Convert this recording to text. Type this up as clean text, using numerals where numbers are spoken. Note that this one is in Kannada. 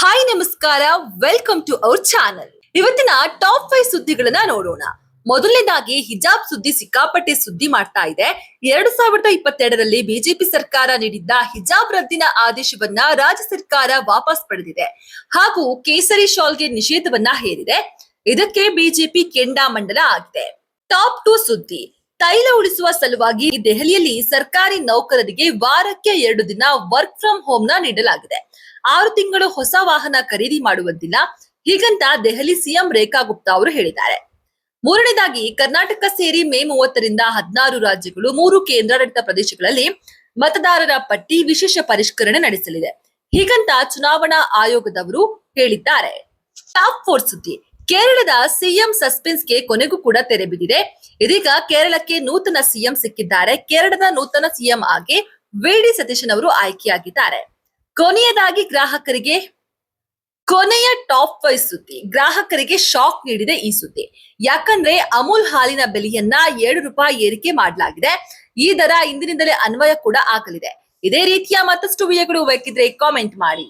ಹಾಯ್ ನಮಸ್ಕಾರ, ವೆಲ್ಕಮ್ ಟು ಅವರ್ ಚಾನಲ್. ಇವತ್ತಿನ ಟಾಪ್ 5 ಸುದ್ದಿಗಳನ್ನ ನೋಡೋಣ. ಮೊದಲನೇದಾಗಿ ಹಿಜಾಬ್ ಸುದ್ದಿ ಸಿಕ್ಕಾಪಟ್ಟೆ ಸುದ್ದಿ ಮಾಡ್ತಾ ಇದೆ. 2022ರಲ್ಲಿ ಬಿಜೆಪಿ ಸರ್ಕಾರ ನೀಡಿದ್ದ ಹಿಜಾಬ್ ರದ್ದಿನ ಆದೇಶವನ್ನ ರಾಜ್ಯ ಸರ್ಕಾರ ವಾಪಸ್ ಪಡೆದಿದೆ ಹಾಗೂ ಕೇಸರಿ ಶಾಲ್ಗೆ ನಿಷೇಧವನ್ನ ಹೇರಿದೆ. ಇದಕ್ಕೆ ಬಿಜೆಪಿ ಕೆಂಡಾಮಂಡಲ ಆಗಿದೆ. ಟಾಪ್ 2 ಸುದ್ದಿ. ತೈಲ ಉಳಿಸುವ ಸಲುವಾಗಿ ದೆಹಲಿಯಲ್ಲಿ ಸರ್ಕಾರಿ ನೌಕರರಿಗೆ ವಾರಕ್ಕೆ 2 ದಿನ ವರ್ಕ್ ಫ್ರಮ್ ಹೋಮ್ ನ ನೀಡಲಾಗಿದೆ. 6 ತಿಂಗಳು ಹೊಸ ವಾಹನ ಖರೀದಿ ಮಾಡುವಂತಿಲ್ಲ, ಹೀಗಂತ ದೆಹಲಿ ಸಿಎಂ ರೇಖಾ ಗುಪ್ತಾ ಅವರು ಹೇಳಿದ್ದಾರೆ. ಮೂರನೇದಾಗಿ, ಕರ್ನಾಟಕ ಸೇರಿ ಮೇ 30ರಿಂದ 16 ರಾಜ್ಯಗಳು 3 ಕೇಂದ್ರಾಡಳಿತ ಪ್ರದೇಶಗಳಲ್ಲಿ ಮತದಾರರ ಪಟ್ಟಿ ವಿಶೇಷ ಪರಿಷ್ಕರಣೆ ನಡೆಸಲಿದೆ, ಹೀಗಂತ ಚುನಾವಣಾ ಆಯೋಗದವರು ಹೇಳಿದ್ದಾರೆ. ಟಾಪ್ 4 ಸುದ್ದಿ. ಕೇರಳದ ಸಿಎಂ ಸಸ್ಪೆನ್ಸ್ಗೆ ಕೊನೆಗೂ ಕೂಡ ತೆರೆ ಬಿದ್ದಿದೆ. ಇದೀಗ ಕೇರಳಕ್ಕೆ ನೂತನ ಸಿಎಂ ಸಿಕ್ಕಿದ್ದಾರೆ. ಕೇರಳದ ನೂತನ ಸಿಎಂ ಆಗಿ ವಿ.ಡಿ. ಸತೀಶನ್ ಅವರು ಆಯ್ಕೆಯಾಗಿದ್ದಾರೆ. ಕೊನೆಯ ಟಾಪ್ 5 ಸುದ್ದಿ. ಗ್ರಾಹಕರಿಗೆ ಶಾಕ್ ನೀಡಿದೆ ಈ ಸುದ್ದಿ. ಯಾಕಂದ್ರೆ ಅಮೂಲ್ ಹಾಲಿನ ಬೆಲೆಯನ್ನ ₹7 ಏರಿಕೆ ಮಾಡಲಾಗಿದೆ. ಈ ದರ ಇಂದಿನಿಂದಲೇ ಅನ್ವಯ ಕೂಡ ಆಗಲಿದೆ. ಇದೇ ರೀತಿಯ ಮತ್ತಷ್ಟು ವಿಡಿಯೋಗಳು ಬೇಕಿದ್ರೆ ಕಾಮೆಂಟ್ ಮಾಡಿ.